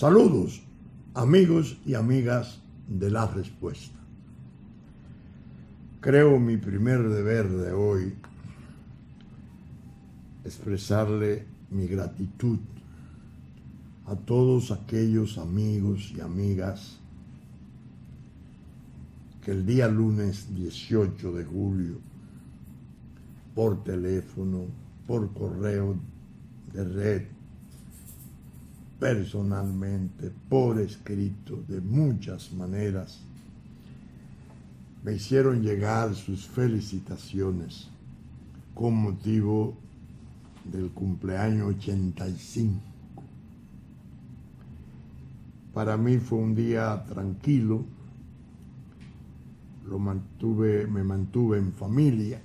Saludos, amigos y amigas de La Respuesta. Creo mi primer deber de hoy expresarle mi gratitud a todos aquellos amigos y amigas que el día lunes 18 de julio, por teléfono, por correo de red, personalmente, por escrito, de muchas maneras, me hicieron llegar sus felicitaciones con motivo del cumpleaños 85. Para mí fue un día tranquilo, me mantuve en familia,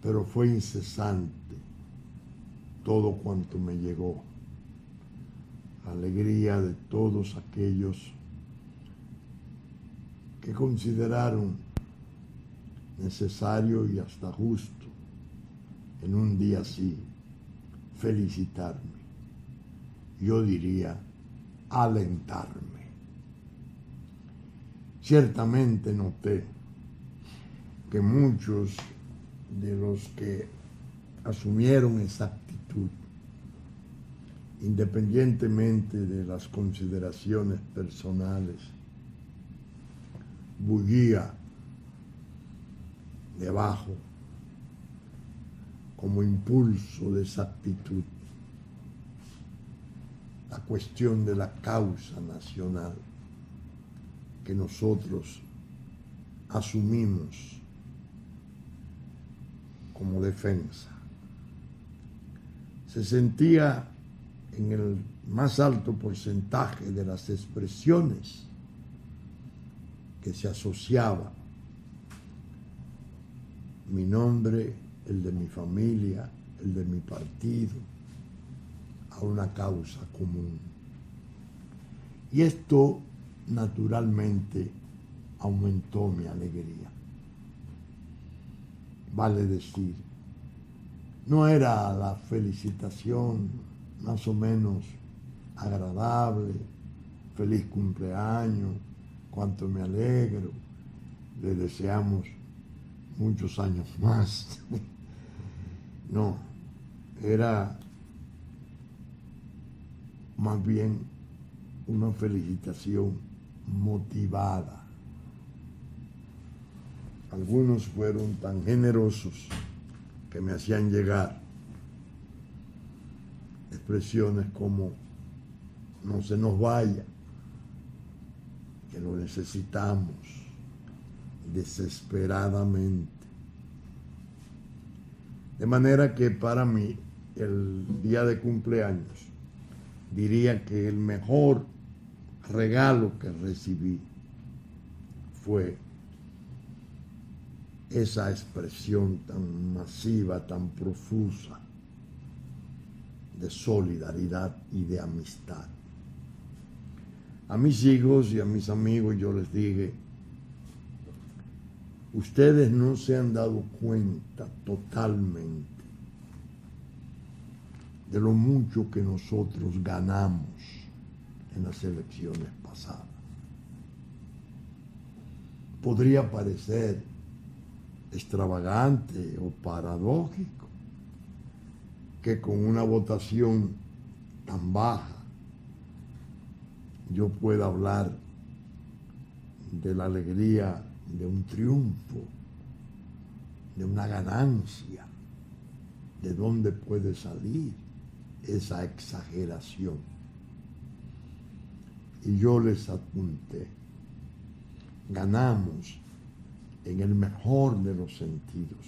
pero fue incesante todo cuanto me llegó. Alegría de todos aquellos que consideraron necesario y hasta justo en un día así felicitarme. Yo diría alentarme. Ciertamente noté que muchos de los que asumieron esa actitud, independientemente de las consideraciones personales, bullía debajo como impulso de esa actitud la cuestión de la causa nacional que nosotros asumimos como defensa. Se sentía en el más alto porcentaje de las expresiones que se asociaba mi nombre, el de mi familia, el de mi partido, a una causa común. Y esto naturalmente aumentó mi alegría. Vale decir, no era la felicitación más o menos agradable, feliz cumpleaños, cuánto me alegro, le deseamos muchos años más. No, era más bien una felicitación motivada. Algunos fueron tan generosos que me hacían llegar expresiones como no se nos vaya, que lo necesitamos desesperadamente. De manera que para mí el día de cumpleaños diría que el mejor regalo que recibí fue esa expresión tan masiva, tan profusa de solidaridad y de amistad. A mis hijos y a mis amigos yo les dije, ustedes no se han dado cuenta totalmente de lo mucho que nosotros ganamos en las elecciones pasadas. Podría parecer extravagante o paradójico que con una votación tan baja yo pueda hablar de la alegría de un triunfo, de una ganancia, de dónde puede salir esa exageración. Y yo les apunté, ganamos en el mejor de los sentidos.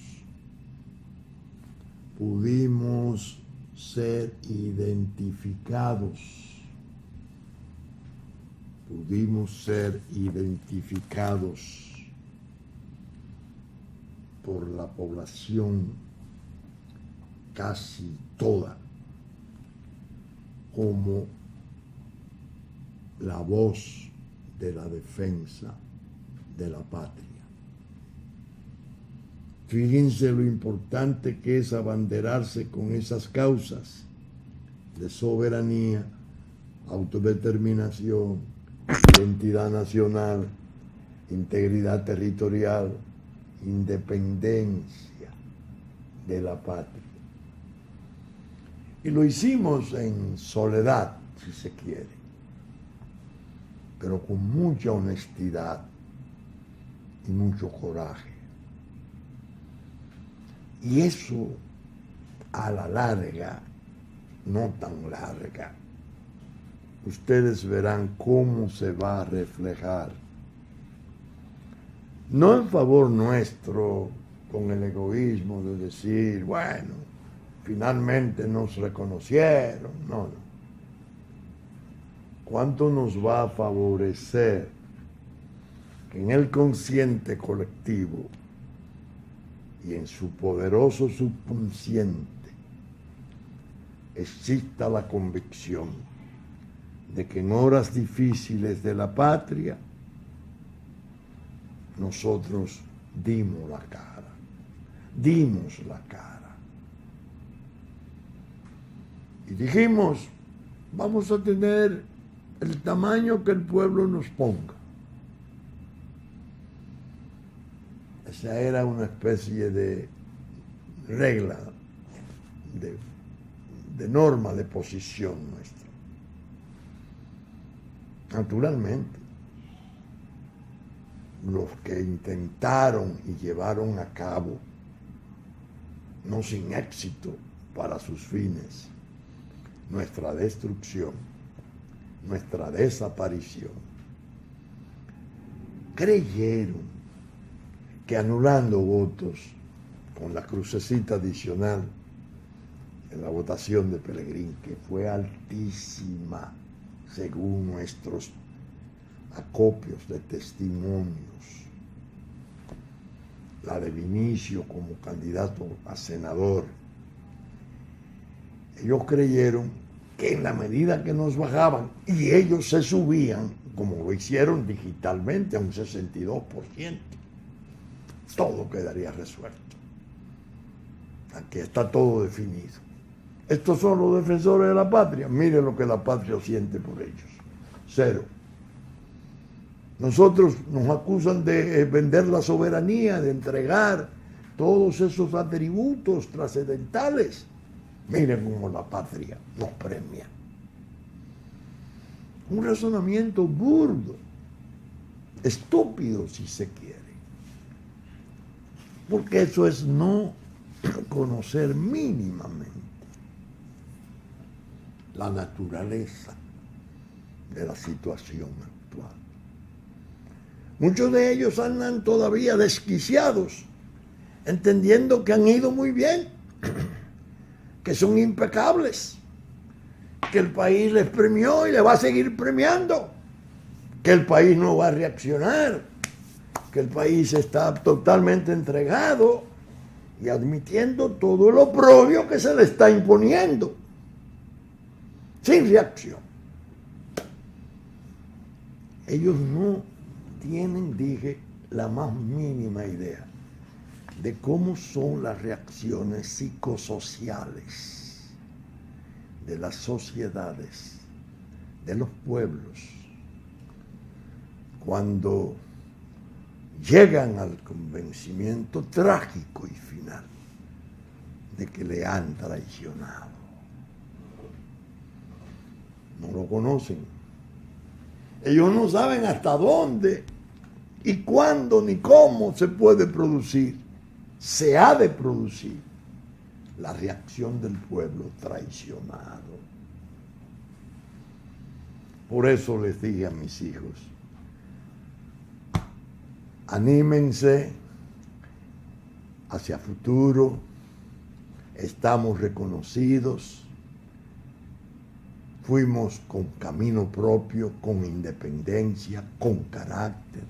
Pudimos ser identificados. Por la población casi toda como la voz de la defensa de la patria. Fíjense lo importante que es abanderarse con esas causas de soberanía, autodeterminación, identidad nacional, integridad territorial, independencia de la patria. Y lo hicimos en soledad, si se quiere, pero con mucha honestidad y mucho coraje. Y eso, a la larga, no tan larga, ustedes verán cómo se va a reflejar. No en favor nuestro, con el egoísmo de decir, bueno, finalmente nos reconocieron. No. ¿Cuánto nos va a favorecer que en el consciente colectivo y en su poderoso subconsciente exista la convicción de que en horas difíciles de la patria nosotros dimos la cara, y dijimos, vamos a tener el tamaño que el pueblo nos ponga. Esa era una especie de regla, de norma de posición nuestra. Naturalmente, los que intentaron y llevaron a cabo, no sin éxito para sus fines, nuestra destrucción, nuestra desaparición, creyeron que anulando votos con la crucecita adicional en la votación de Pelegrín, que fue altísima según nuestros acopios de testimonios, la de Vinicio como candidato a senador, ellos creyeron que en la medida que nos bajaban y ellos se subían, como lo hicieron digitalmente a un 62%, todo quedaría resuelto. Aquí está todo definido. Estos son los defensores de la patria. Miren lo que la patria siente por ellos. Cero. Nosotros nos acusan de vender la soberanía, de entregar todos esos atributos trascendentales. Miren cómo la patria nos premia. Un razonamiento burdo, estúpido si se quiere. Porque eso es no conocer mínimamente la naturaleza de la situación actual. Muchos de ellos andan todavía desquiciados, entendiendo que han ido muy bien, que son impecables, que el país les premió y les va a seguir premiando, que el país no va a reaccionar, que el país está totalmente entregado y admitiendo todo lo oprobio que se le está imponiendo, sin reacción. Ellos no tienen, dije, la más mínima idea de cómo son las reacciones psicosociales de las sociedades, de los pueblos, cuando llegan al convencimiento trágico y final de que le han traicionado. No lo conocen. Ellos no saben hasta dónde y cuándo ni cómo se puede producir, se ha de producir la reacción del pueblo traicionado. Por eso les dije a mis hijos, anímense hacia futuro, estamos reconocidos, fuimos con camino propio, con independencia, con carácter,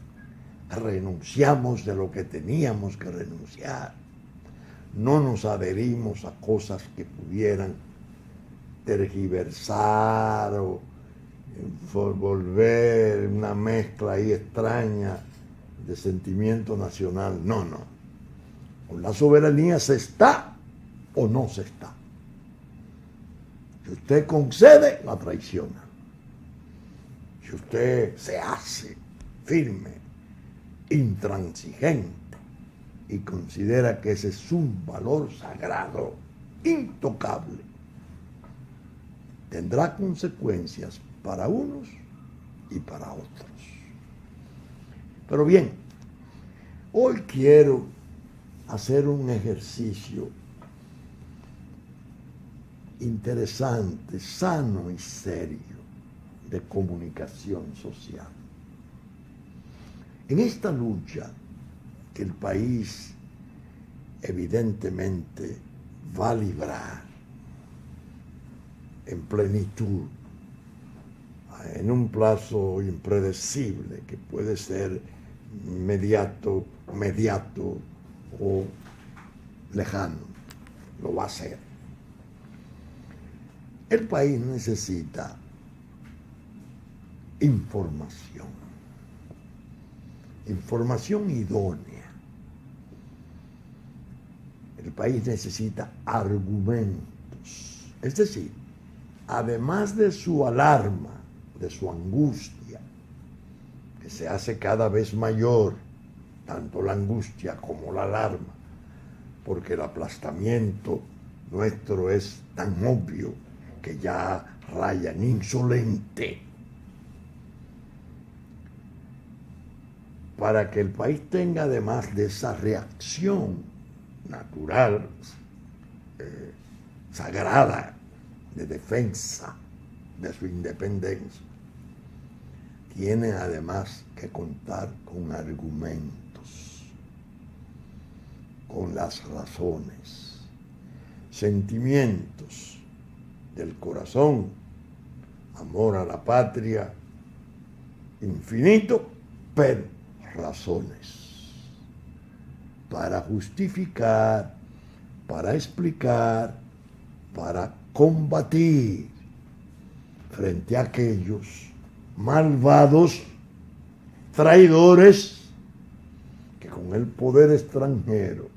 renunciamos de lo que teníamos que renunciar, no nos adherimos a cosas que pudieran tergiversar o volver una mezcla ahí extraña de sentimiento nacional. No. Con la soberanía se está o no se está. Si usted concede, la traiciona. si usted se hace firme, intransigente, y considera que ese es un valor sagrado, intocable, tendrá consecuencias para unos y para otros. Pero bien, hoy quiero hacer un ejercicio interesante, sano y serio de comunicación social. En esta lucha que el país evidentemente va a librar en plenitud, en un plazo impredecible que puede ser inmediato, mediato o lejano, lo va a hacer. El país necesita información, información idónea. El país necesita argumentos, es decir, además de su alarma, de su angustia, que se hace cada vez mayor, tanto la angustia como la alarma, porque el aplastamiento nuestro es tan obvio que ya raya en insolente. Para que el país tenga además de esa reacción natural, sagrada, de defensa de su independencia, tiene además que contar con argumentos, con las razones, sentimientos del corazón, amor a la patria, infinito, pero razones para justificar, para explicar, para combatir frente a aquellos malvados, traidores, que con el poder extranjero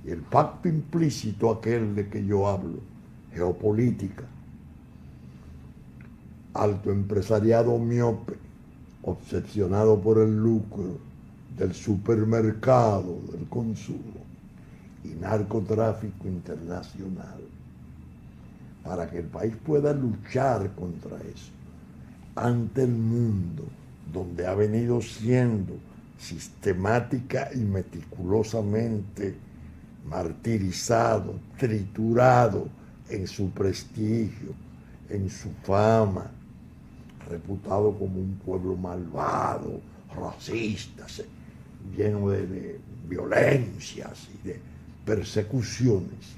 y el pacto implícito aquel de que yo hablo, geopolítica, alto empresariado miope, obsesionado por el lucro del supermercado del consumo y narcotráfico internacional, para que el país pueda luchar contra eso ante el mundo, donde ha venido siendo sistemática y meticulosamente martirizado, triturado en su prestigio, en su fama, reputado como un pueblo malvado, racista, lleno de violencias y de persecuciones.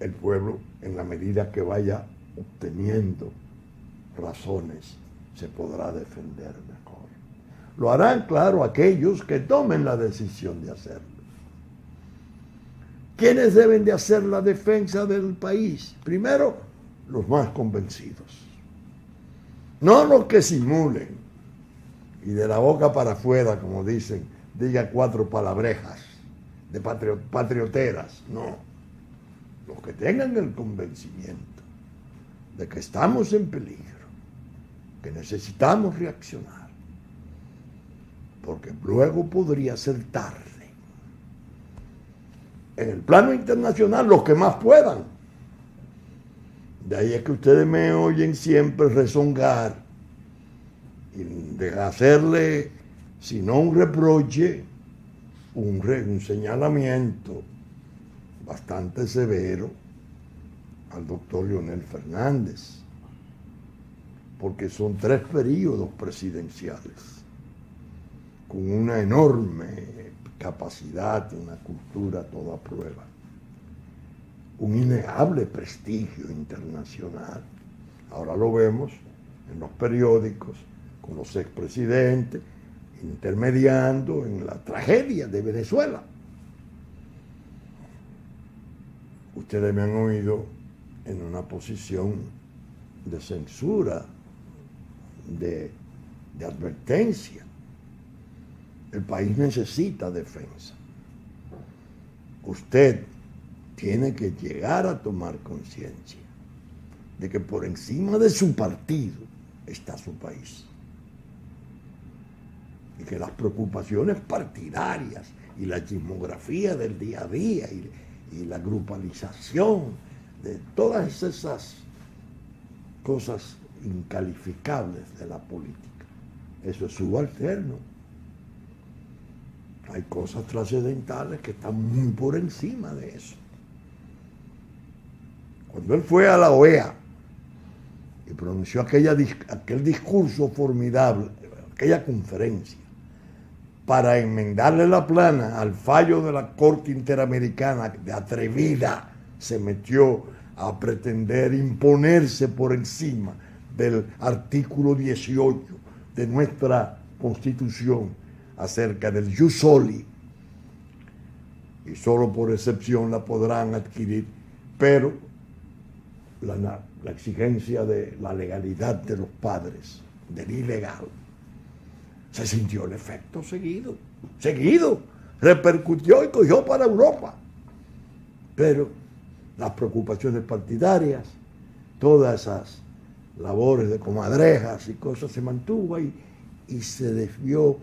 El pueblo, en la medida que vaya obteniendo razones, se podrá defender mejor. Lo harán, claro, aquellos que tomen la decisión de hacerlo. ¿Quiénes deben de hacer la defensa del país? Primero, los más convencidos. No los que simulen y de la boca para afuera, como dicen, diga cuatro palabrejas de patrioteras. No. Los que tengan el convencimiento de que estamos en peligro, que necesitamos reaccionar, porque luego podría ser tarde. En el plano internacional, los que más puedan. De ahí es que ustedes me oyen siempre rezongar y de hacerle, si no un reproche, un señalamiento bastante severo al doctor Leonel Fernández, porque son 3 períodos presidenciales con una enorme capacidad, una cultura a toda prueba, un innegable prestigio internacional. Ahora lo vemos en los periódicos con los expresidentes intermediando en la tragedia de Venezuela. Ustedes me han oído en una posición de censura, de advertencia. El país necesita defensa. Usted tiene que llegar a tomar conciencia de que por encima de su partido, está su país. Y que las preocupaciones partidarias y la chismografía del día a día y la grupalización de todas esas cosas incalificables de la política, eso es subalterno. Hay cosas trascendentales que están muy por encima de eso. Cuando él fue a la OEA y pronunció aquel discurso formidable, aquella conferencia, para enmendarle la plana al fallo de la Corte Interamericana, de atrevida se metió a pretender imponerse por encima del artículo 18 de nuestra Constitución acerca del jus soli, y solo por excepción la podrán adquirir, pero la exigencia de la legalidad de los padres, del ilegal, se sintió el efecto seguido, repercutió y cogió para Europa. Pero las preocupaciones partidarias, todas esas labores de comadrejas y cosas se mantuvo ahí y se desvió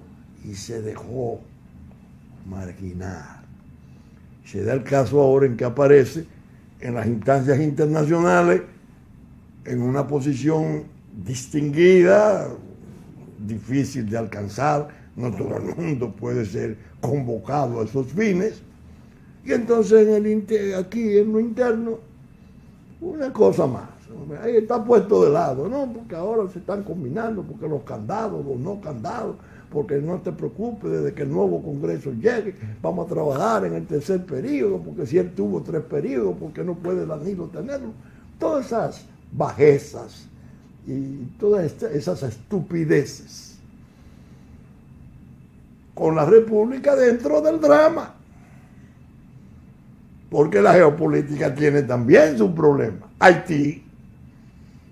y se dejó marginar. Se da el caso ahora en que aparece en las instancias internacionales en una posición distinguida, difícil de alcanzar, no todo el mundo puede ser convocado a esos fines, y entonces aquí en lo interno, una cosa más, ahí está puesto de lado, ¿no? Porque ahora se están combinando, porque los candados, los no candados, porque no te preocupes, desde que el nuevo Congreso llegue, vamos a trabajar en el tercer periodo, porque si él tuvo 3 periodos, porque no puede Danilo tenerlo. Todas esas bajezas y todas esas estupideces con la República dentro del drama, porque la geopolítica tiene también su problema. Haití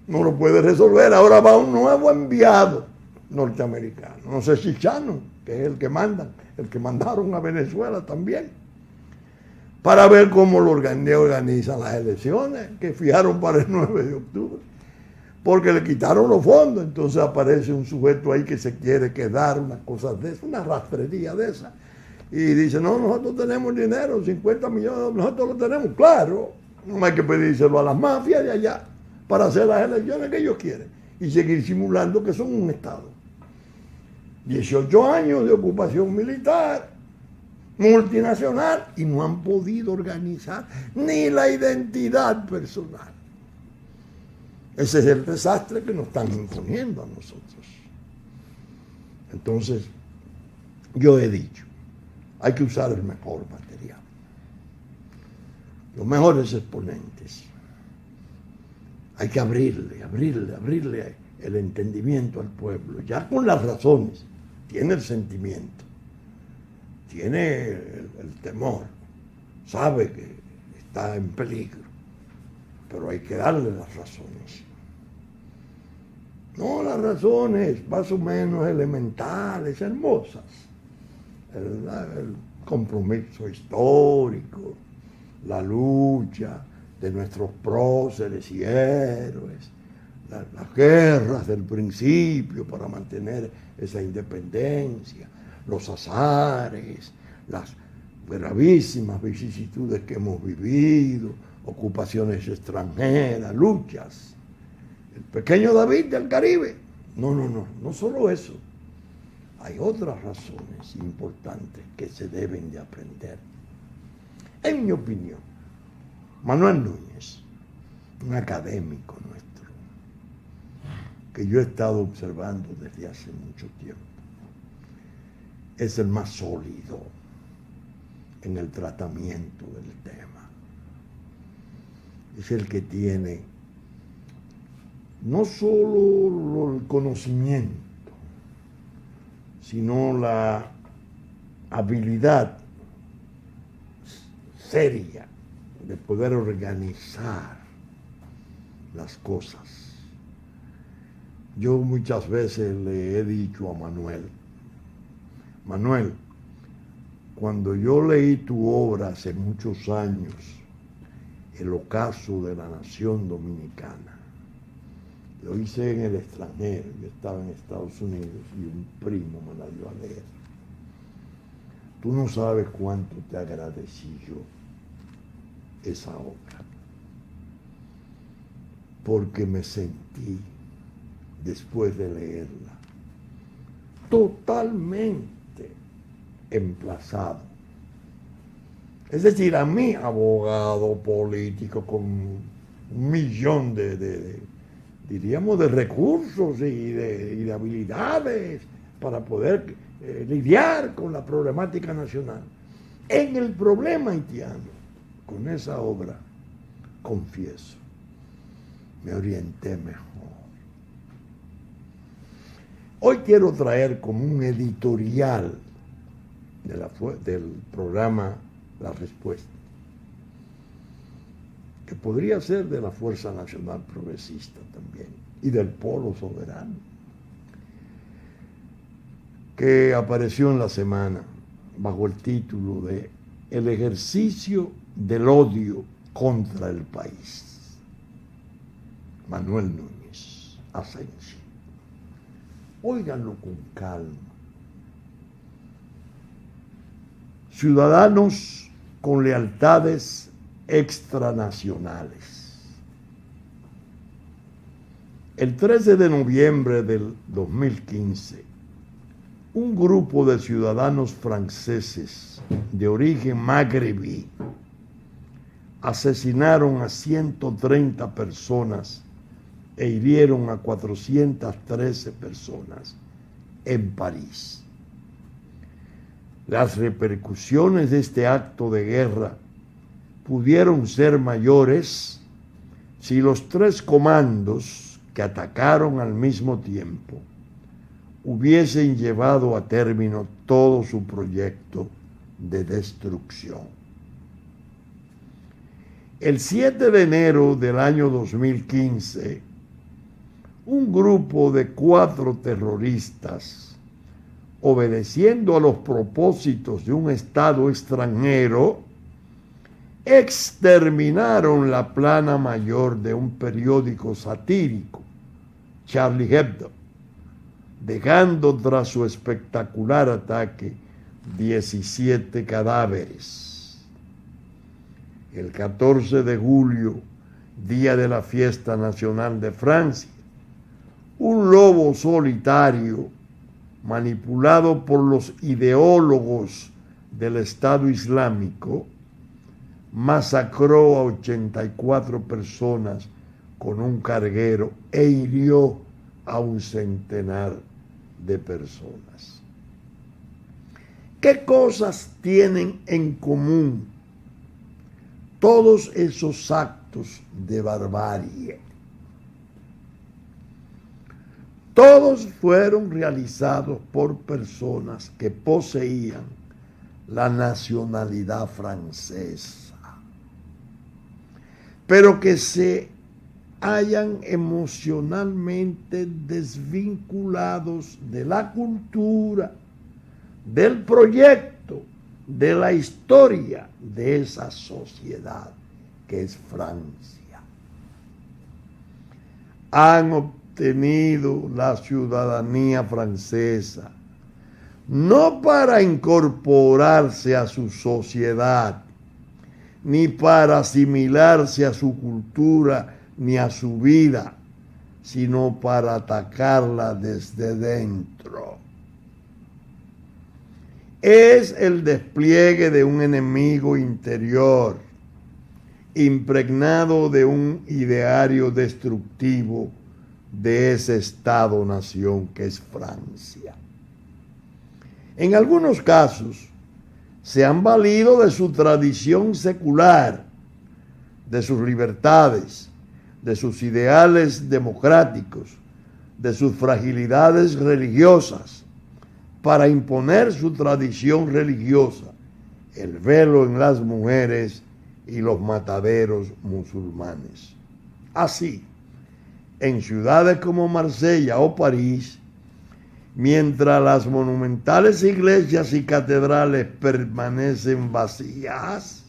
no lo puede resolver, ahora va un nuevo enviado norteamericano, no sé si Chano, que es el que mandaron a Venezuela también, para ver cómo lo organizan las elecciones, que fijaron para el 9 de octubre, porque le quitaron los fondos. Entonces aparece un sujeto ahí que se quiere quedar, unas cosas de esas, una rastrería de esas, y dice, no, nosotros tenemos dinero, 50 millones, nosotros lo tenemos, claro, no hay que pedírselo a las mafias de allá para hacer las elecciones que ellos quieren y seguir simulando que son un Estado. 18 años de ocupación militar, multinacional, y no han podido organizar ni la identidad personal. Ese es el desastre que nos están imponiendo a nosotros. Entonces, yo he dicho, hay que usar el mejor material, los mejores exponentes. Hay que abrirle el entendimiento al pueblo, ya con las razones. Tiene el sentimiento, tiene el temor, sabe que está en peligro, pero hay que darle las razones. No las razones más o menos elementales, hermosas. El compromiso histórico, la lucha de nuestros próceres y héroes, las guerras del principio para mantener esa independencia, los azares, las gravísimas vicisitudes que hemos vivido, ocupaciones extranjeras, luchas. El pequeño David del Caribe. No solo eso. Hay otras razones importantes que se deben de aprender. En mi opinión, Manuel Núñez, un académico nuestro, que yo he estado observando desde hace mucho tiempo, es el más sólido en el tratamiento del tema. Es el que tiene no solo el conocimiento, sino la habilidad seria de poder organizar las cosas. Yo muchas veces le he dicho a Manuel, cuando yo leí tu obra hace muchos años, El ocaso de la nación dominicana, Lo hice en el extranjero, yo estaba en Estados Unidos y un primo me la dio a leer. Tú no sabes cuánto te agradecí yo esa obra, porque me sentí, después de leerla, totalmente emplazado. Es decir, a mí, abogado político con un millón diríamos, de recursos y de habilidades para poder lidiar con la problemática nacional. En el problema haitiano, con esa obra, confieso, me orienté mejor. Hoy quiero traer como un editorial del programa La Respuesta, que podría ser de la Fuerza Nacional Progresista también, y del Polo Soberano, que apareció en la semana bajo el título de El ejercicio del odio contra el país. Manuel Núñez Asensio. Óiganlo con calma. Ciudadanos con lealtades extranacionales. El 13 de noviembre del 2015, un grupo de ciudadanos franceses de origen magrebí asesinaron a 130 personas e hirieron a 413 personas en París. Las repercusiones de este acto de guerra pudieron ser mayores si los tres comandos que atacaron al mismo tiempo hubiesen llevado a término todo su proyecto de destrucción. El 7 de enero del año 2015, un grupo de 4 terroristas, obedeciendo a los propósitos de un Estado extranjero, exterminaron la plana mayor de un periódico satírico, Charlie Hebdo, dejando tras su espectacular ataque 17 cadáveres. El 14 de julio, día de la fiesta nacional de Francia, un lobo solitario, manipulado por los ideólogos del Estado Islámico, masacró a 84 personas con un carguero e hirió a un centenar de personas. ¿Qué cosas tienen en común todos esos actos de barbarie? Todos fueron realizados por personas que poseían la nacionalidad francesa, pero que se hayan emocionalmente desvinculados de la cultura, del proyecto, de la historia de esa sociedad que es Francia. Han obtenido la ciudadanía francesa no para incorporarse a su sociedad, ni para asimilarse a su cultura ni a su vida, sino para atacarla desde dentro. Es el despliegue de un enemigo interior, impregnado de un ideario destructivo de ese Estado-nación que es Francia. En algunos casos, se han valido de su tradición secular, de sus libertades, de sus ideales democráticos, de sus fragilidades religiosas, para imponer su tradición religiosa, el velo en las mujeres y los mataderos musulmanes. Así, en ciudades como Marsella o París, mientras las monumentales iglesias y catedrales permanecen vacías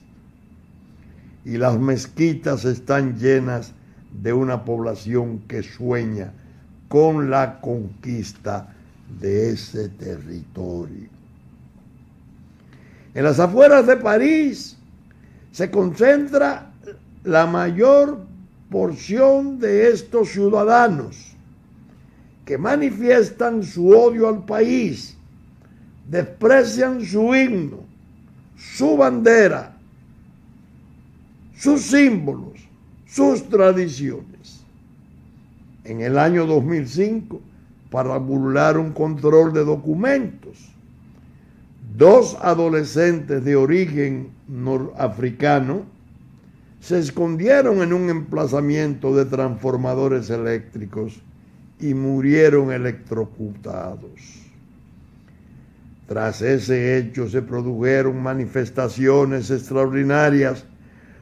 y las mezquitas están llenas de una población que sueña con la conquista de ese territorio. En las afueras de París se concentra la mayor porción de estos ciudadanos que manifiestan su odio al país, desprecian su himno, su bandera, sus símbolos, sus tradiciones. En el año 2005, para burlar un control de documentos, 2 adolescentes de origen norafricano se escondieron en un emplazamiento de transformadores eléctricos y murieron electrocutados. Tras ese hecho se produjeron manifestaciones extraordinarias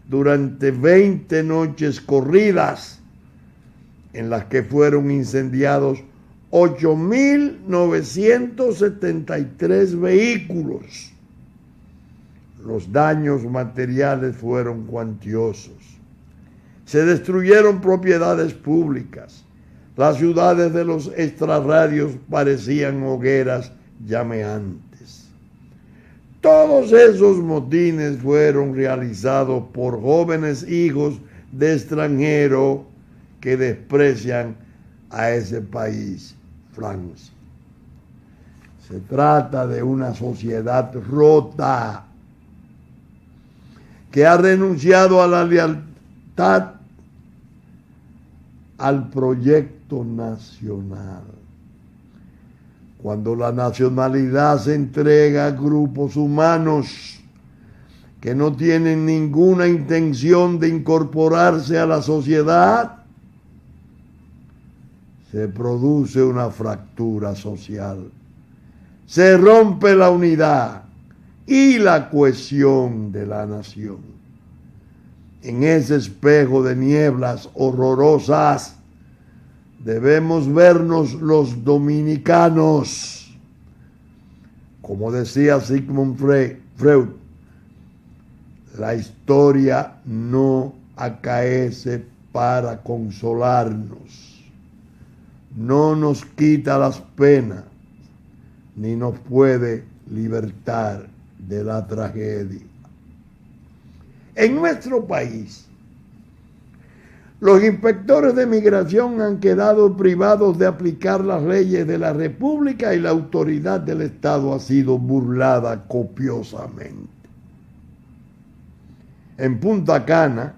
durante 20 noches corridas, en las que fueron incendiados 8.973 vehículos. Los daños materiales fueron cuantiosos. Se destruyeron propiedades públicas. Las ciudades de los extrarradios parecían hogueras llameantes. Todos esos motines fueron realizados por jóvenes hijos de extranjeros que desprecian a ese país, Francia. Se trata de una sociedad rota que ha renunciado a la lealtad al proyecto nacional. Cuando la nacionalidad se entrega a grupos humanos que no tienen ninguna intención de incorporarse a la sociedad, se produce una fractura social. Se rompe la unidad y la cohesión de la nación. En ese espejo de nieblas horrorosas debemos vernos los dominicanos. Como decía Sigmund Freud, la historia no acaece para consolarnos. No nos quita las penas, ni nos puede libertar de la tragedia. En nuestro país, los inspectores de migración han quedado privados de aplicar las leyes de la República y la autoridad del Estado ha sido burlada copiosamente. En Punta Cana,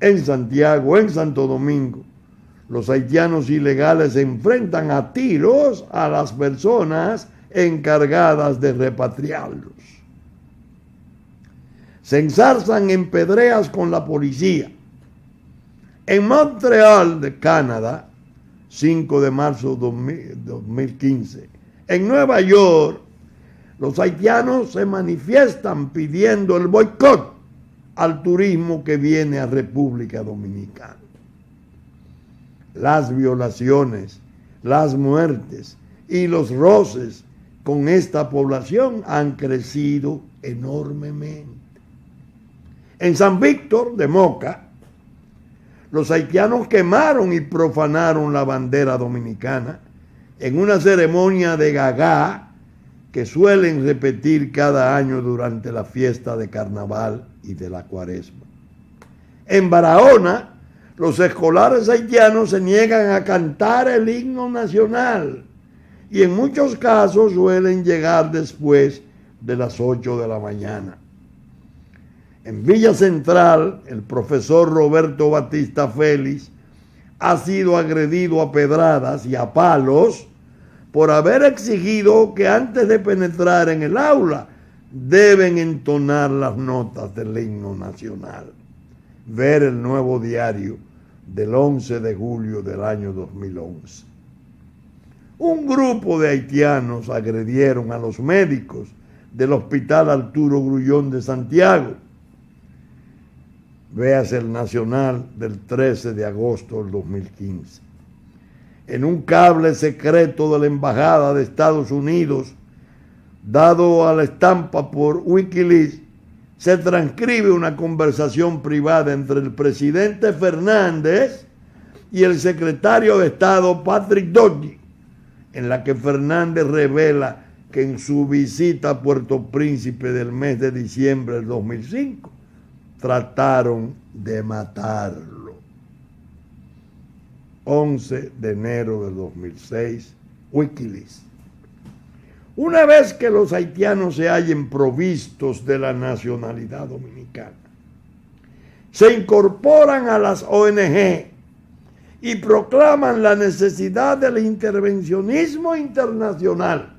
en Santiago, en Santo Domingo, los haitianos ilegales se enfrentan a tiros a las personas encargadas de repatriarlos. Se ensarzan en pedreas con la policía. En Montreal, de Canadá, 5 de marzo de 2015, en Nueva York, los haitianos se manifiestan pidiendo el boicot al turismo que viene a República Dominicana. Las violaciones, las muertes y los roces con esta población han crecido enormemente. En San Víctor de Moca, los haitianos quemaron y profanaron la bandera dominicana en una ceremonia de gagá que suelen repetir cada año durante la fiesta de carnaval y de la cuaresma. En Barahona, los escolares haitianos se niegan a cantar el himno nacional y en muchos casos suelen llegar después de las 8 de la mañana. En Villa Central, el profesor Roberto Batista Félix ha sido agredido a pedradas y a palos por haber exigido que antes de penetrar en el aula deben entonar las notas del himno nacional. Ver el Nuevo Diario del 11 de julio del año 2011. Un grupo de haitianos agredieron a los médicos del Hospital Arturo Grullón de Santiago. Véase el Nacional del 13 de agosto del 2015. En un cable secreto de la Embajada de Estados Unidos, dado a la estampa por Wikileaks, se transcribe una conversación privada entre el presidente Fernández, y el secretario de Estado Patrick Dodge, en la que Fernández revela que en su visita a Puerto Príncipe del mes de diciembre del 2005 trataron de matarlo. 11 de enero del 2006, Wikileaks. Una vez que los haitianos se hallen provistos de la nacionalidad dominicana, se incorporan a las ONG y proclaman la necesidad del intervencionismo internacional.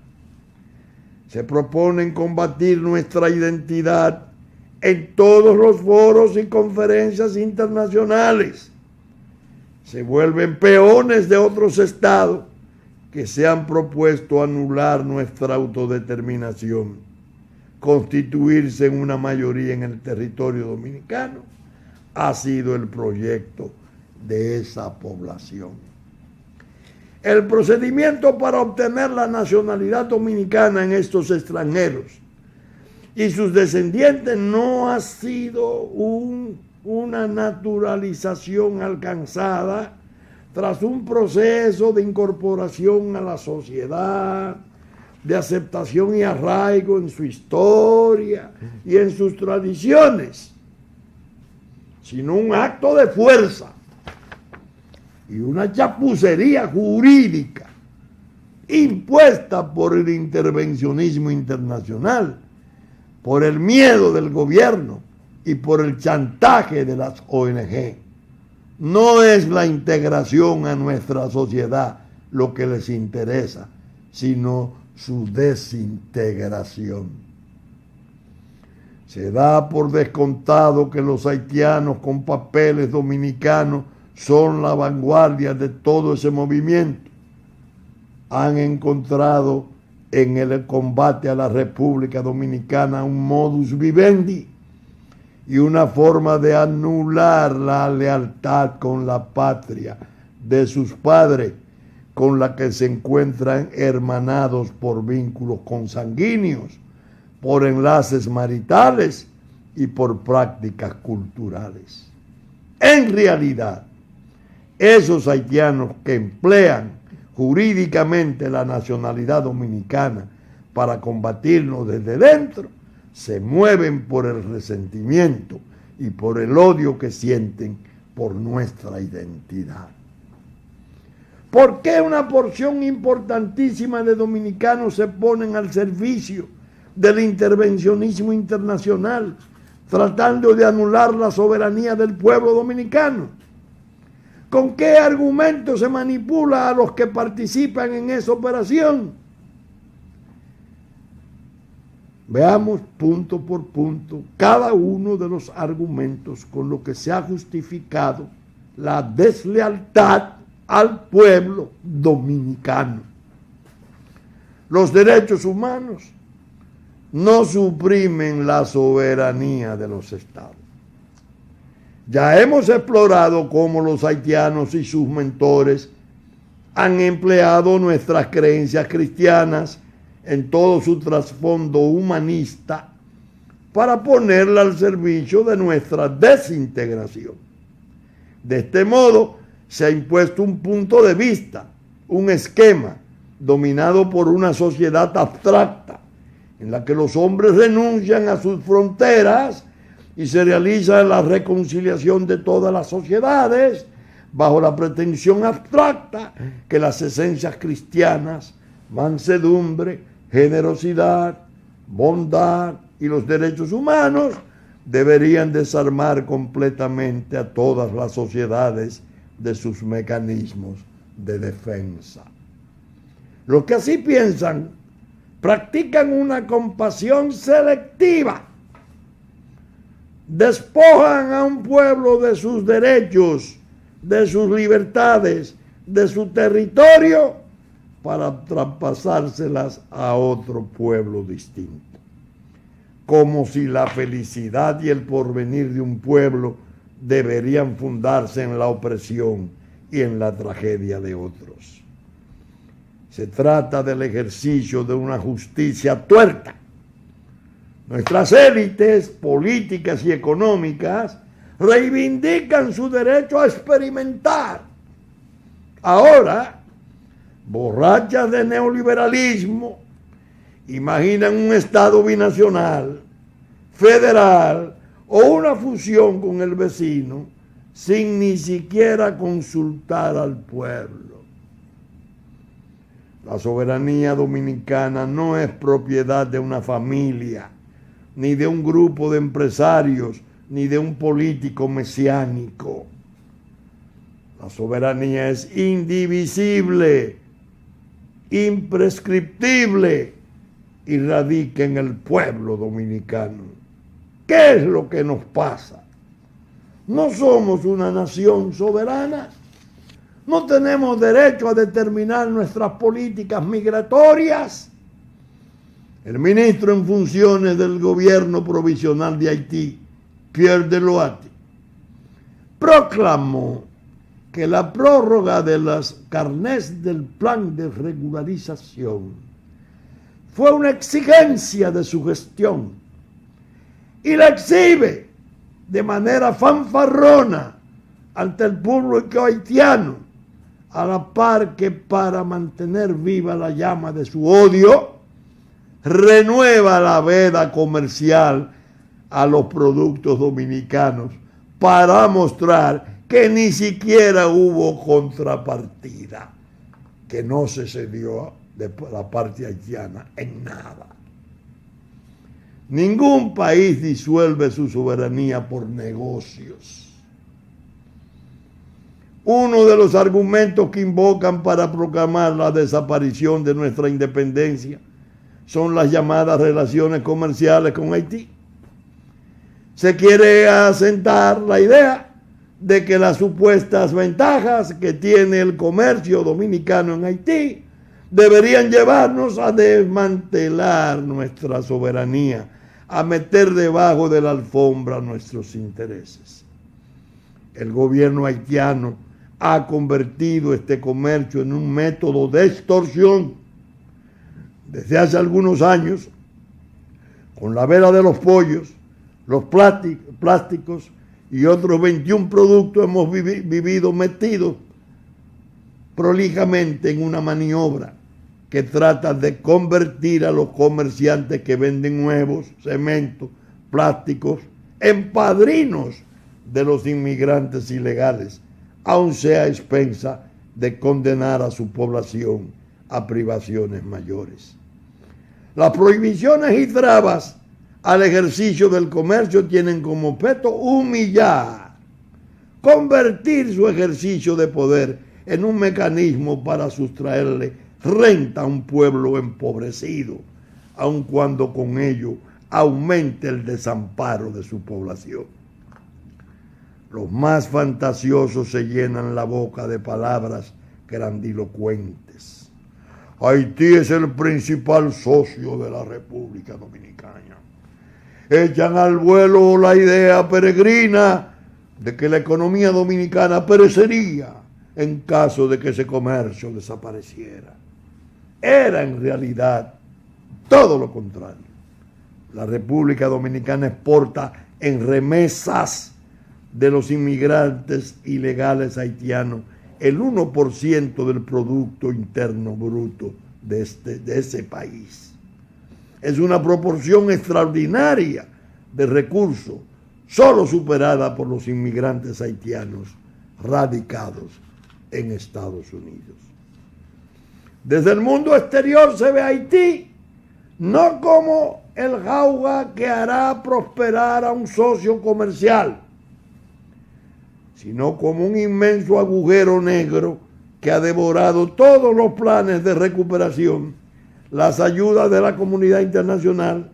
Se proponen combatir nuestra identidad en todos los foros y conferencias internacionales. Se vuelven peones de otros estados que se han propuesto anular nuestra autodeterminación, constituirse en una mayoría en el territorio dominicano. Ha sido el proyecto de esa población. El procedimiento para obtener la nacionalidad dominicana en estos extranjeros y sus descendientes no ha sido una naturalización alcanzada tras un proceso de incorporación a la sociedad, de aceptación y arraigo en su historia y en sus tradiciones, sino un acto de fuerza y una chapucería jurídica impuesta por el intervencionismo internacional, por el miedo del gobierno y por el chantaje de las ONG. No es la integración a nuestra sociedad lo que les interesa, sino su desintegración. Se da por descontado que los haitianos con papeles dominicanos son la vanguardia de todo ese movimiento. Han encontrado en el combate a la República Dominicana un modus vivendi y una forma de anular la lealtad con la patria de sus padres, con la que se encuentran hermanados por vínculos consanguíneos, por enlaces maritales y por prácticas culturales. En realidad, esos haitianos que emplean jurídicamente la nacionalidad dominicana para combatirnos desde dentro, se mueven por el resentimiento y por el odio que sienten por nuestra identidad. ¿Por qué una porción importantísima de dominicanos se ponen al servicio del intervencionismo internacional, tratando de anular la soberanía del pueblo dominicano? ¿Con qué argumento se manipula a los que participan en esa operación? Veamos punto por punto cada uno de los argumentos con los que se ha justificado la deslealtad al pueblo dominicano. Los derechos humanos no suprimen la soberanía de los estados. Ya hemos explorado cómo los haitianos y sus mentores han empleado nuestras creencias cristianas en todo su trasfondo humanista para ponerla al servicio de nuestra desintegración. De este modo se ha impuesto un punto de vista, un esquema dominado por una sociedad abstracta en la que los hombres renuncian a sus fronteras y se realiza la reconciliación de todas las sociedades bajo la pretensión abstracta que las esencias cristianas, mansedumbre, generosidad, bondad y los derechos humanos deberían desarmar completamente a todas las sociedades de sus mecanismos de defensa. Los que así piensan practican una compasión selectiva, despojan a un pueblo de sus derechos, de sus libertades, de su territorio, para traspasárselas a otro pueblo distinto. Como si la felicidad y el porvenir de un pueblo deberían fundarse en la opresión y en la tragedia de otros. Se trata del ejercicio de una justicia tuerta. Nuestras élites políticas y económicas reivindican su derecho a experimentar Ahora, borrachas de neoliberalismo, imaginan un Estado binacional, federal o una fusión con el vecino sin ni siquiera consultar al pueblo. La soberanía dominicana no es propiedad de una familia, ni de un grupo de empresarios, ni de un político mesiánico. La soberanía es indivisible, imprescriptible y radica en el pueblo dominicano. ¿Qué es lo que nos pasa? No somos una nación soberana. No tenemos derecho a determinar nuestras políticas migratorias. El ministro en funciones del gobierno provisional de Haití, Pierre Deloati, proclamó que la prórroga de las carnés del plan de regularización fue una exigencia de su gestión y la exhibe de manera fanfarrona ante el público haitiano, a la par que para mantener viva la llama de su odio, renueva la veda comercial a los productos dominicanos para mostrar que ni siquiera hubo contrapartida, que no se cedió de la parte haitiana en nada. Ningún país disuelve su soberanía por negocios. Uno de los argumentos que invocan para proclamar la desaparición de nuestra independencia son las llamadas relaciones comerciales con Haití. Se quiere asentar la idea de que las supuestas ventajas que tiene el comercio dominicano en Haití deberían llevarnos a desmantelar nuestra soberanía, a meter debajo de la alfombra nuestros intereses. El gobierno haitiano ha convertido este comercio en un método de extorsión. Desde hace algunos años, con la vela de los pollos, los plásticos y otros 21 productos hemos vivido metidos prolijamente en una maniobra que trata de convertir a los comerciantes que venden huevos, cemento, plásticos, en padrinos de los inmigrantes ilegales, aun sea a expensa de condenar a su población a privaciones mayores. Las prohibiciones y trabas al ejercicio del comercio tienen como objeto humillar, convertir su ejercicio de poder en un mecanismo para sustraerle renta a un pueblo empobrecido, aun cuando con ello aumente el desamparo de su población. Los más fantasiosos se llenan la boca de palabras grandilocuentes. Haití es el principal socio de la República Dominicana. Echan al vuelo la idea peregrina de que la economía dominicana perecería en caso de que ese comercio desapareciera. Era en realidad todo lo contrario. La República Dominicana exporta en remesas de los inmigrantes ilegales haitianos el 1% del Producto Interno Bruto de ese país. Es una proporción extraordinaria de recursos, solo superada por los inmigrantes haitianos radicados en Estados Unidos. Desde el mundo exterior se ve a Haití no como el jauja que hará prosperar a un socio comercial, sino como un inmenso agujero negro que ha devorado todos los planes de recuperación, las ayudas de la comunidad internacional,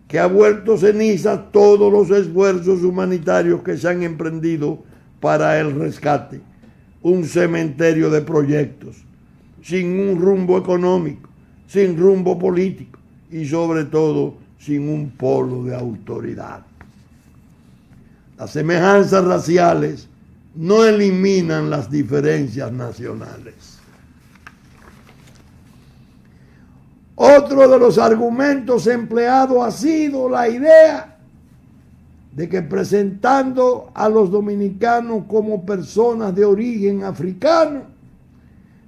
que ha vuelto cenizas todos los esfuerzos humanitarios que se han emprendido para el rescate, un cementerio de proyectos, sin un rumbo económico, sin rumbo político y sobre todo sin un polo de autoridad. Las semejanzas raciales no eliminan las diferencias nacionales. Otro de los argumentos empleados ha sido la idea de que presentando a los dominicanos como personas de origen africano,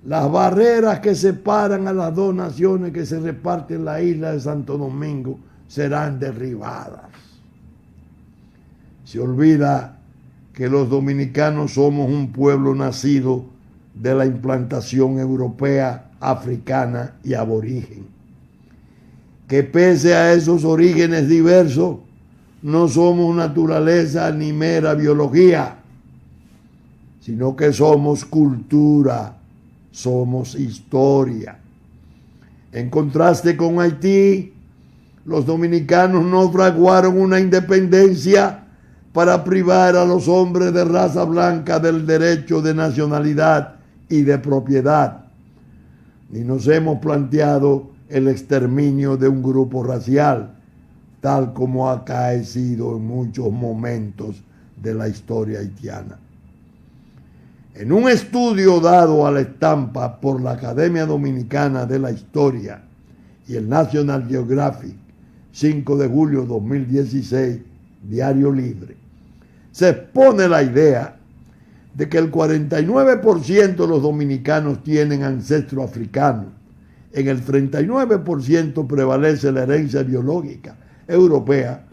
las barreras que separan a las dos naciones que se reparten en la isla de Santo Domingo serán derribadas. Se olvida que los dominicanos somos un pueblo nacido de la implantación europea, africana y aborigen. Que pese a esos orígenes diversos, no somos naturaleza ni mera biología, sino que somos cultura, somos historia. En contraste con Haití, los dominicanos no fraguaron una independencia para privar a los hombres de raza blanca del derecho de nacionalidad y de propiedad, ni nos hemos planteado el exterminio de un grupo racial, tal como ha acaecido en muchos momentos de la historia haitiana. En un estudio dado a la estampa por la Academia Dominicana de la Historia y el National Geographic, 5 de julio de 2016, Diario Libre, se expone la idea de que el 49% de los dominicanos tienen ancestro africano, en el 39% prevalece la herencia biológica europea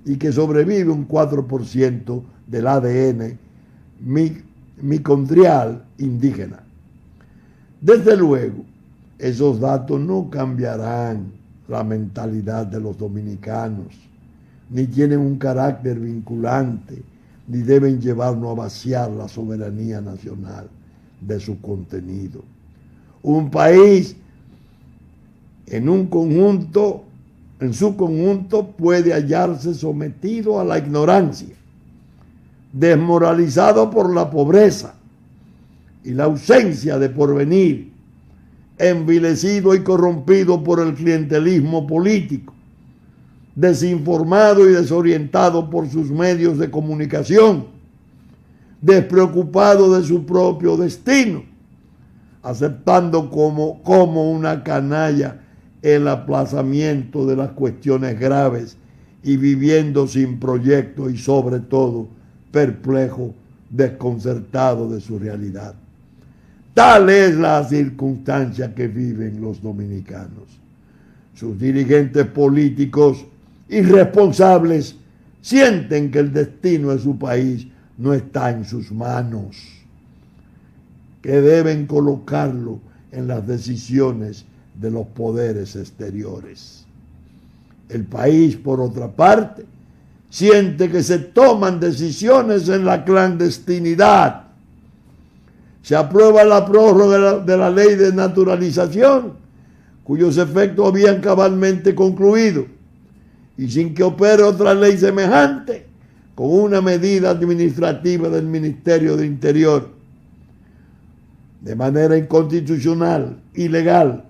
y que sobrevive un 4% del ADN mitocondrial indígena. Desde luego, esos datos no cambiarán la mentalidad de los dominicanos, ni tienen un carácter vinculante, ni deben llevarnos a vaciar la soberanía nacional de su contenido. Un país en su conjunto puede hallarse sometido a la ignorancia, desmoralizado por la pobreza y la ausencia de porvenir, envilecido y corrompido por el clientelismo político, desinformado y desorientado por sus medios de comunicación, despreocupado de su propio destino, aceptando como una canalla el aplazamiento de las cuestiones graves y viviendo sin proyecto y sobre todo perplejo, desconcertado de su realidad. Tal es la circunstancia que viven los dominicanos. Sus dirigentes políticos irresponsables sienten que el destino de su país no está en sus manos, que deben colocarlo en las decisiones de los poderes exteriores. El país, por otra parte, siente que se toman decisiones en la clandestinidad. Se aprueba la prórroga de la ley de naturalización, cuyos efectos habían cabalmente concluido, y sin que opere otra ley semejante, con una medida administrativa del Ministerio de Interior, de manera inconstitucional, ilegal,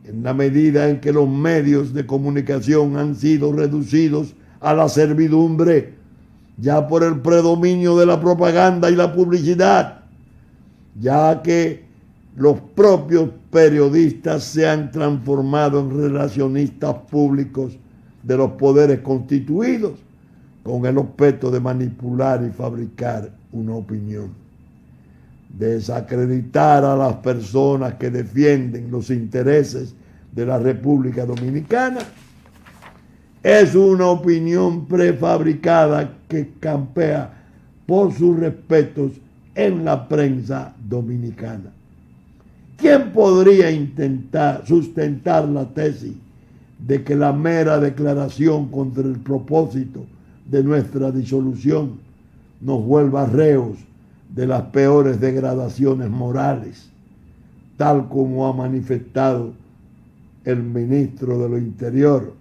en la medida en que los medios de comunicación han sido reducidos a la servidumbre, ya por el predominio de la propaganda y la publicidad, ya que los propios periodistas se han transformado en relacionistas públicos de los poderes constituidos, con el objeto de manipular y fabricar una opinión. Desacreditar a las personas que defienden los intereses de la República Dominicana es una opinión prefabricada que campea por sus respetos en la prensa dominicana. ¿Quién podría intentar sustentar la tesis de que la mera declaración contra el propósito de nuestra disolución nos vuelva reos de las peores degradaciones morales, tal como ha manifestado el ministro de lo Interior?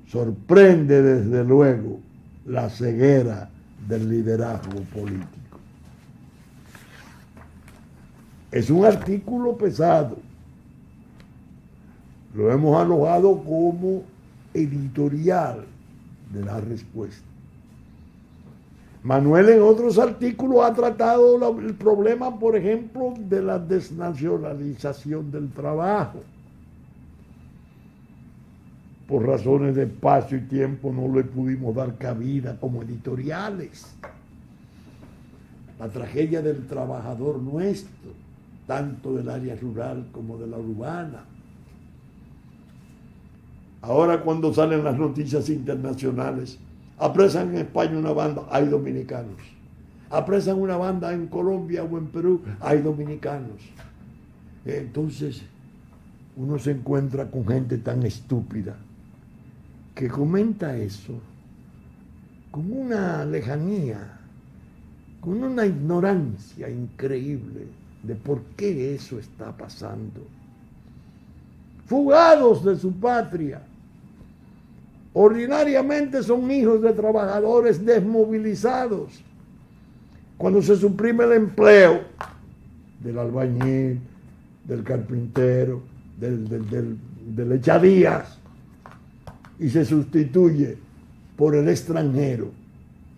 Sorprende desde luego la ceguera del liderazgo político. Es un artículo pesado. Lo hemos alojado como editorial de la respuesta. Manuel en otros artículos ha tratado el problema, por ejemplo, de la desnacionalización del trabajo. Por razones de espacio y tiempo no le pudimos dar cabida como editoriales. La tragedia del trabajador nuestro, tanto del área rural como de la urbana. Ahora cuando salen las noticias internacionales, apresan en España una banda, hay dominicanos. Apresan una banda en Colombia o en Perú, hay dominicanos. Entonces, uno se encuentra con gente tan estúpida que comenta eso con una lejanía, con una ignorancia increíble de por qué eso está pasando. Fugados de su patria, ordinariamente son hijos de trabajadores desmovilizados. Cuando se suprime el empleo del albañil, del carpintero, del echadías, y se sustituye por el extranjero,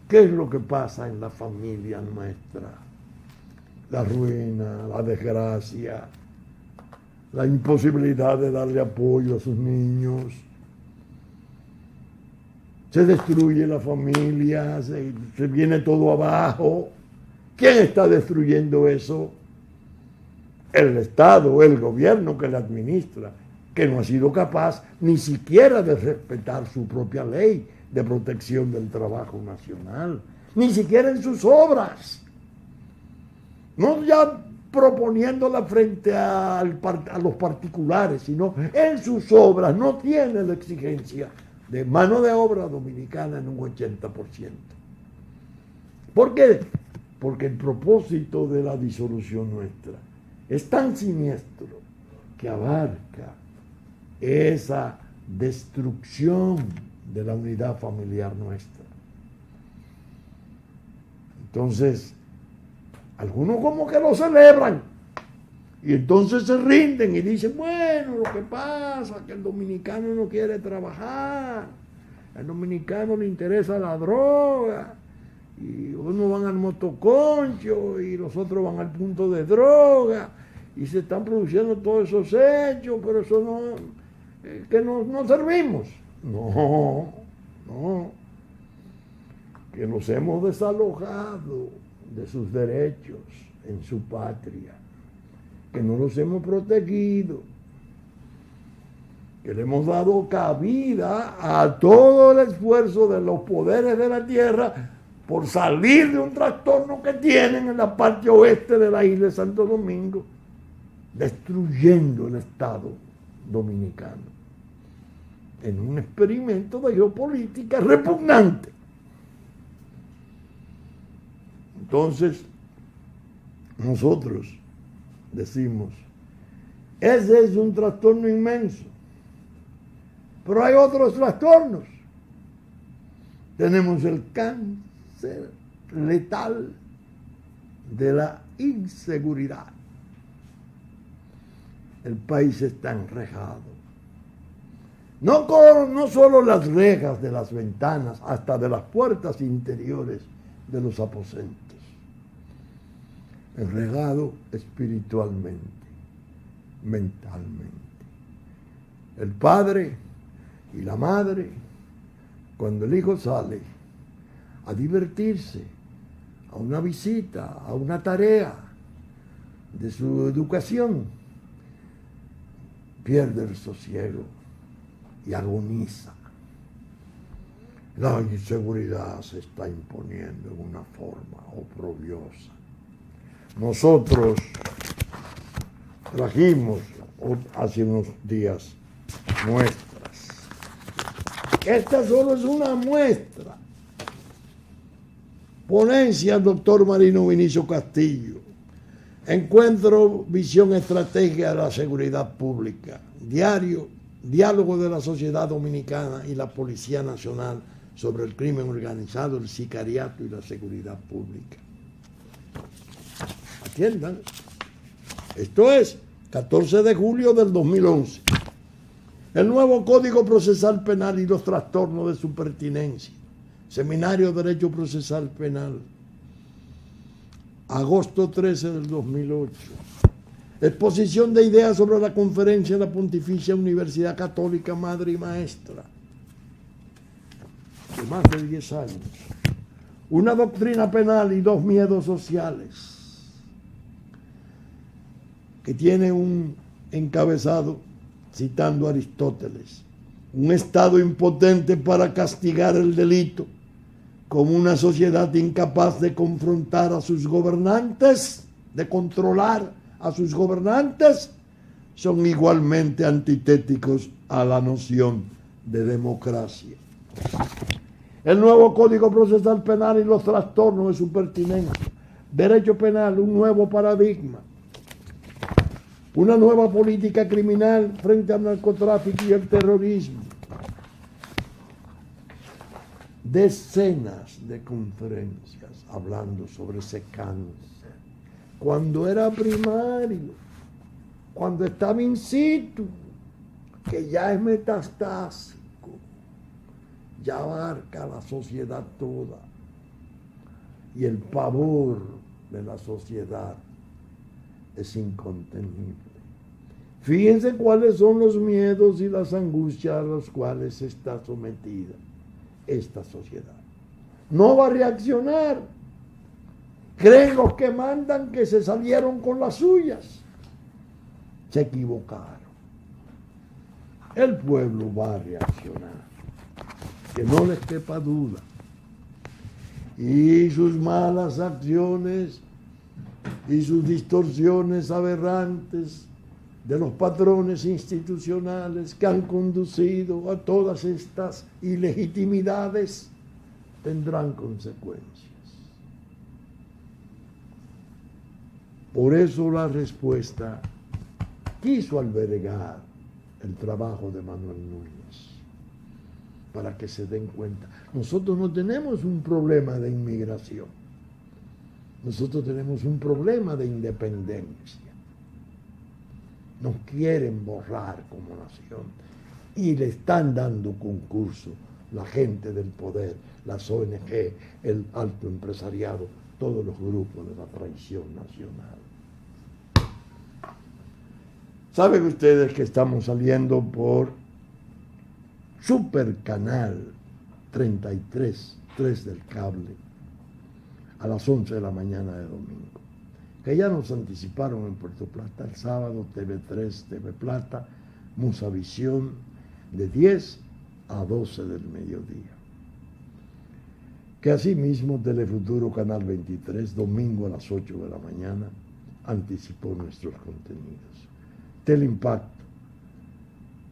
¿qué es lo que pasa en la familia nuestra? La ruina, la desgracia, la imposibilidad de darle apoyo a sus niños. Se destruye la familia, se viene todo abajo. ¿Quién está destruyendo eso? El Estado, el gobierno que le administra, que no ha sido capaz ni siquiera de respetar su propia ley de protección del trabajo nacional, ni siquiera en sus obras. No ya proponiéndola frente a los particulares, sino en sus obras. No tiene la exigencia de mano de obra dominicana en un 80%. ¿Por qué? Porque el propósito de la disolución nuestra es tan siniestro que abarca esa destrucción de la unidad familiar nuestra. Entonces, algunos como que lo celebran y entonces se rinden y dicen, bueno, lo que pasa es que el dominicano no quiere trabajar, al dominicano le interesa la droga, y unos van al motoconcho y los otros van al punto de droga, y se están produciendo todos esos hechos, pero eso no, que no servimos. No, que nos hemos desalojado de sus derechos en su patria, que no los hemos protegido, que le hemos dado cabida a todo el esfuerzo de los poderes de la tierra por salir de un trastorno que tienen en la parte oeste de la isla de Santo Domingo, destruyendo el Estado dominicano en un experimento de geopolítica repugnante. Entonces, nosotros decimos, ese es un trastorno inmenso, pero hay otros trastornos. Tenemos el cáncer letal de la inseguridad. El país está enrejado. No solo las rejas de las ventanas, hasta de las puertas interiores de los aposentos. Enredado espiritualmente, mentalmente. El padre y la madre, cuando el hijo sale a divertirse, a una visita, a una tarea de su educación, pierde el sosiego y agoniza. La inseguridad se está imponiendo en una forma oprobiosa. Nosotros trajimos hace unos días muestras. Esta solo es una muestra. Ponencia del doctor Marino Vinicio Castillo. Encuentro, visión, estrategia de la seguridad pública. Diálogo de la sociedad dominicana y la Policía Nacional sobre el crimen organizado, el sicariato y la seguridad pública. Atiendan. Esto es 14 de julio del 2011. El nuevo Código Procesal Penal y los trastornos de su pertinencia. Seminario de Derecho Procesal Penal. Agosto 13 del 2008. Exposición de ideas sobre la conferencia de la Pontificia Universidad Católica Madre y Maestra. De más de 10 años. Una doctrina penal y dos miedos sociales. que tiene un encabezado citando a Aristóteles: un Estado impotente para castigar el delito, como una sociedad incapaz de confrontar a sus gobernantes, de controlar a sus gobernantes, son igualmente antitéticos a la noción de democracia. El nuevo Código Procesal Penal y los trastornos de su pertinencia. Derecho penal, un nuevo paradigma. Una nueva política criminal frente al narcotráfico y el terrorismo. Decenas de conferencias hablando sobre ese cáncer. Cuando era primario, cuando estaba in situ, que ya es metastásico, ya abarca la sociedad toda. Y el pavor de la sociedad es incontenible. Fíjense cuáles son los miedos y las angustias a los cuales está sometida esta sociedad. No va a reaccionar. Creen los que mandan que se salieron con las suyas. Se equivocaron. El pueblo va a reaccionar, que no les quepa duda. Y sus malas acciones y sus distorsiones aberrantes de los patrones institucionales que han conducido a todas estas ilegitimidades tendrán consecuencias. Por eso la respuesta quiso albergar el trabajo de Manuel Núñez, para que se den cuenta. Nosotros no tenemos un problema de inmigración, nosotros tenemos un problema de independencia. Nos quieren borrar como nación y le están dando concurso la gente del poder, las ONG, el alto empresariado, todos los grupos de la traición nacional. ¿Saben ustedes que estamos saliendo por Supercanal 33, 3 del cable, a las 11 de la mañana de domingo? Que ya nos anticiparon en Puerto Plata el sábado, TV3, TV Plata, Musavisión, de 10 a 12 del mediodía. Que asimismo Telefuturo Canal 23, domingo a las 8 de la mañana, anticipó nuestros contenidos. Teleimpacto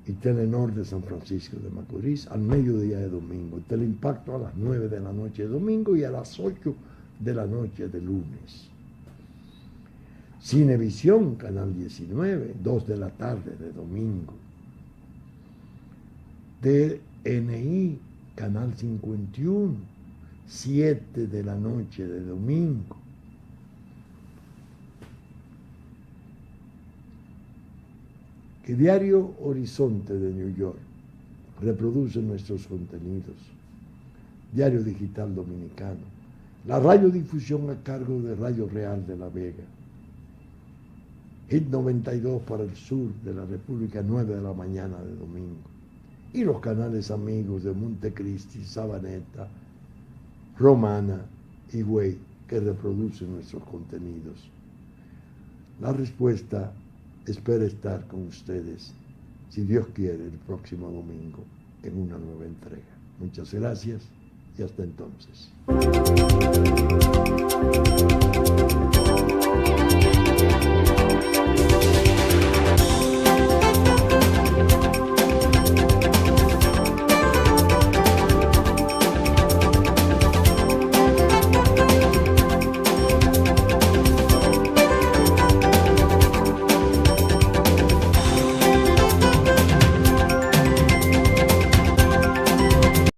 y Telenor de San Francisco de Macorís al mediodía de domingo. Teleimpacto a las 9 de la noche de domingo y a las 8 de la noche de lunes. Cinevisión, Canal 19, 2 de la tarde de domingo. TNI, Canal 51, 7 de la noche de domingo. Que Diario Horizonte de New York reproduce nuestros contenidos. Diario Digital Dominicano. La radiodifusión a cargo de Radio Real de La Vega. Hit 92 para el sur de la República, 9 de la mañana de domingo. Y los canales amigos de Montecristi, Sabaneta, Romana y Güey, que reproducen nuestros contenidos. La respuesta espera estar con ustedes, si Dios quiere, el próximo domingo en una nueva entrega. Muchas gracias y hasta entonces.